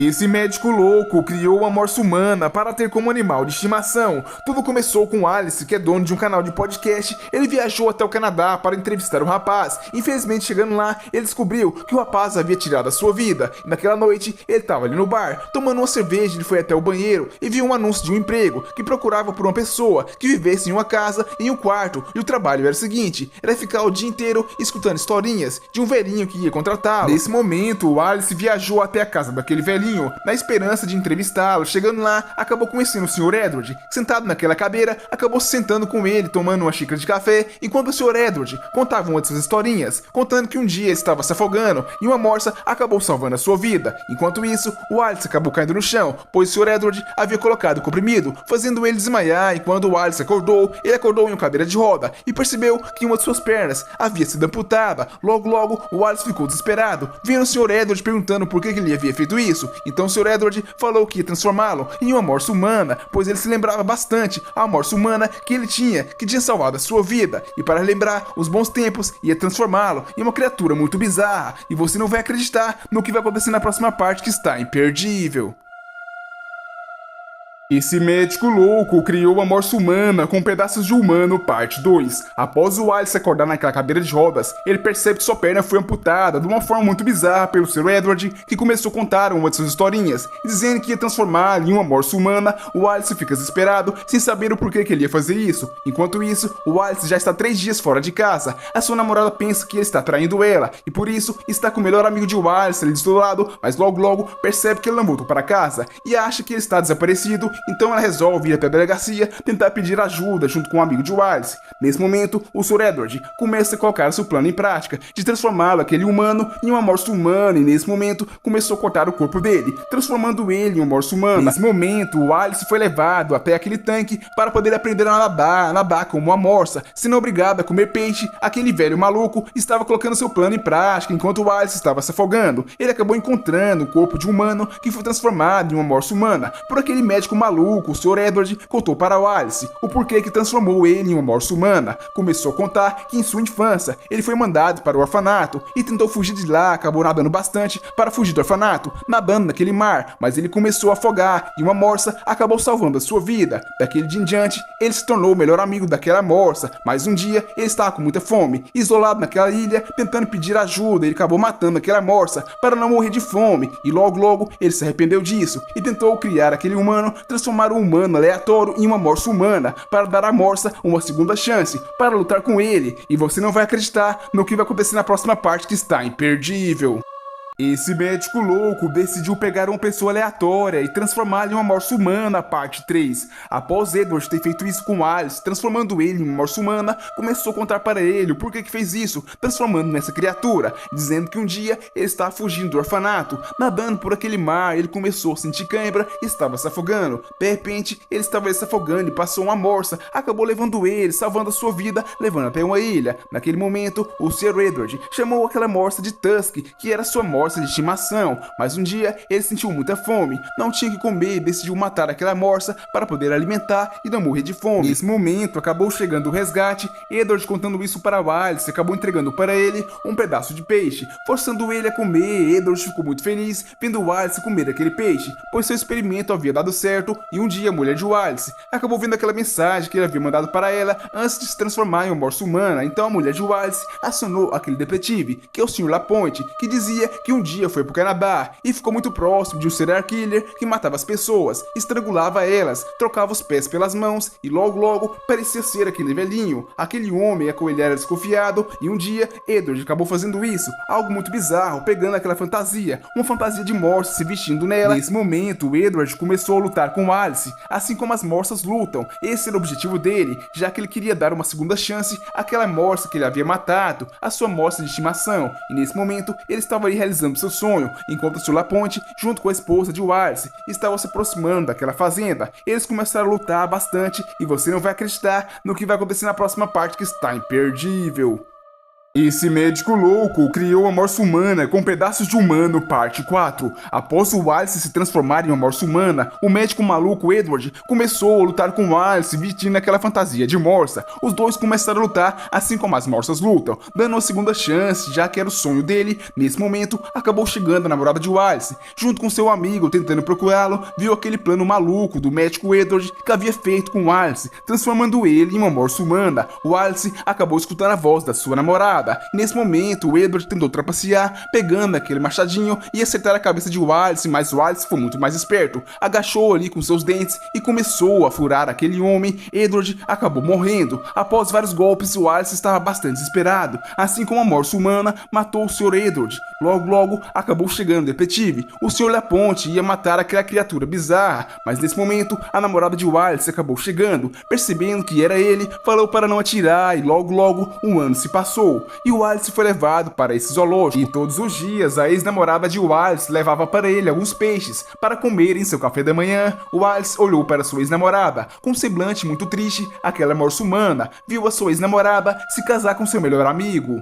Esse médico louco criou uma morsa humana para ter como animal de estimação. Tudo começou com Alice, que é dono de um canal de podcast. Ele viajou até o Canadá para entrevistar o rapaz. Infelizmente, chegando lá, ele descobriu que o rapaz havia tirado a sua vida. E naquela noite, ele estava ali no bar, tomando uma cerveja. Ele foi até o banheiro e viu um anúncio de um emprego que procurava por uma pessoa que vivesse em uma casa, em um quarto. E o trabalho era o seguinte: era ficar o dia inteiro escutando historinhas de um velhinho que ia contratá-lo. Nesse momento, o Alice viajou até a casa daquele velhinho na esperança de entrevistá-lo. Chegando lá, acabou conhecendo o Sr. Edward. Sentado naquela cadeira, acabou se sentando com ele, tomando uma xícara de café, enquanto o Sr. Edward contava uma de suas historinhas, contando que um dia ele estava se afogando e uma morsa acabou salvando a sua vida. Enquanto isso, o Alice acabou caindo no chão, pois o Sr. Edward havia colocado o comprimido, fazendo ele desmaiar. E quando o Alice acordou, ele acordou em uma cadeira de roda e percebeu que uma de suas pernas havia sido amputada. Logo, o Alice ficou desesperado, vendo o Sr. Edward perguntando por que ele havia feito isso. Então o Sr. Edward falou que ia transformá-lo em uma morsa humana, pois ele se lembrava bastante a morsa humana que ele tinha, que tinha salvado a sua vida. E para lembrar os bons tempos, ia transformá-lo em uma criatura muito bizarra. E você não vai acreditar no que vai acontecer na próxima parte, que está imperdível. Esse médico louco criou uma morsa humana com pedaços de humano, parte 2. Após o Alice acordar naquela cadeira de rodas, ele percebe que sua perna foi amputada de uma forma muito bizarra pelo Sr. Edward, que começou a contar uma de suas historinhas, dizendo que ia transformá-lo em uma morsa humana. O Alice fica desesperado, sem saber o porquê que ele ia fazer isso. Enquanto isso, o Alice já está 3 dias fora de casa. A sua namorada pensa que ele está traindo ela, e por isso está com o melhor amigo de Alice ali do seu lado, mas logo percebe que ele não voltou para casa, e acha que ele está desaparecido. Então ela resolve ir até a delegacia tentar pedir ajuda junto com um amigo de Alice. Nesse momento, o Sr. Edward começa a colocar seu plano em prática de transformá-lo, aquele humano, em uma morsa humana. E nesse momento, começou a cortar o corpo dele, transformando ele em uma morsa humana. Nesse momento, o Alice foi levado até aquele tanque para poder aprender a nadar como uma morsa, sendo obrigado a comer peixe. Aquele velho maluco estava colocando seu plano em prática enquanto o Alice estava se afogando. Ele acabou encontrando o corpo de um humano que foi transformado em uma morsa humana por aquele médico maluco. O Sr. Edward contou para o Alice o porquê que transformou ele em uma morsa humana. Começou a contar que em sua infância ele foi mandado para o orfanato e tentou fugir de lá, acabou nadando bastante para fugir do orfanato, nadando naquele mar, mas ele começou a afogar e uma morsa acabou salvando a sua vida. Daquele dia em diante, ele se tornou o melhor amigo daquela morsa, mas um dia ele estava com muita fome, isolado naquela ilha, tentando pedir ajuda. Ele acabou matando aquela morsa para não morrer de fome, e logo ele se arrependeu disso e tentou criar aquele humano, transformar um humano aleatório em uma morsa humana, para dar à morsa uma segunda chance, para lutar com ele. E você não vai acreditar no que vai acontecer na próxima parte, que está imperdível. Esse médico louco decidiu pegar uma pessoa aleatória e transformá-la em uma morsa humana, parte 3. Após Edward ter feito isso com Alice, transformando ele em uma morsa humana, começou a contar para ele o porquê que fez isso, transformando nessa criatura, dizendo que um dia ele estava fugindo do orfanato, nadando por aquele mar. Ele começou a sentir cãibra e estava se afogando. De repente, ele estava se afogando e passou uma morsa, acabou levando ele, salvando a sua vida, levando até uma ilha. Naquele momento, o Sr. Edward chamou aquela morsa de Tusk, que era sua morsa de estimação, mas um dia ele sentiu muita fome, não tinha que comer e decidiu matar aquela morsa para poder alimentar e não morrer de fome. Nesse momento acabou chegando o resgate. Edward, contando isso para o Alice, acabou entregando para ele um pedaço de peixe, forçando ele a comer. Edward ficou muito feliz vendo o Alice comer aquele peixe, pois seu experimento havia dado certo. E um dia a mulher de Alice acabou vendo aquela mensagem que ele havia mandado para ela antes de se transformar em uma morsa humana. Então a mulher de Alice acionou aquele detetive, que é o Sr. Lapointe, que dizia que um dia foi pro Canadá e ficou muito próximo de um serial killer que matava as pessoas, estrangulava elas, trocava os pés pelas mãos, e logo parecia ser aquele velhinho, aquele homem a qual ele era desconfiado. E um dia Edward acabou fazendo isso, algo muito bizarro, pegando aquela fantasia, uma fantasia de morsa, se vestindo nela. Nesse momento, Edward começou a lutar com Alice, assim como as morsas lutam. Esse era o objetivo dele, já que ele queria dar uma segunda chance àquela morsa que ele havia matado, a sua morsa de estimação. E nesse momento ele estava aí realizando seu sonho, enquanto o Sr. Lapointe, junto com a esposa de Alice, estavam se aproximando daquela fazenda. Eles começaram a lutar bastante e você não vai acreditar no que vai acontecer na próxima parte, que está imperdível. Esse médico louco criou a morsa humana com pedaços de humano, parte 4. Após o Wallace se transformar em uma morsa humana, o médico maluco Edward começou a lutar com o Wallace vestindo aquela fantasia de morsa. Os dois começaram a lutar assim como as morsas lutam, dando uma segunda chance, já que era o sonho dele. Nesse momento, acabou chegando a namorada de Wallace, junto com seu amigo tentando procurá-lo, viu aquele plano maluco do médico Edward que havia feito com Wallace, transformando ele em uma morsa humana. Wallace acabou escutando a voz da sua namorada. Nesse momento, o Edward tentou trapacear, pegando aquele machadinho e acertar a cabeça de Wallace, mas Wallace foi muito mais esperto. Agachou ali com seus dentes e começou a furar aquele homem. Edward acabou morrendo. Após vários golpes, Wallace estava bastante desesperado. Assim como a morsa humana matou o Sr. Edward. Logo, acabou chegando o detetive. O Sr. Laponte ia matar aquela criatura bizarra, mas nesse momento, a namorada de Wallace acabou chegando. Percebendo que era ele, falou para não atirar e logo um ano se passou. E o Wallace foi levado para esse zoológico. E todos os dias, a ex-namorada de Wallace levava para ele alguns peixes para comer em seu café da manhã. Wallace olhou para sua ex-namorada com um semblante muito triste. Aquela morsa humana viu a sua ex-namorada se casar com seu melhor amigo.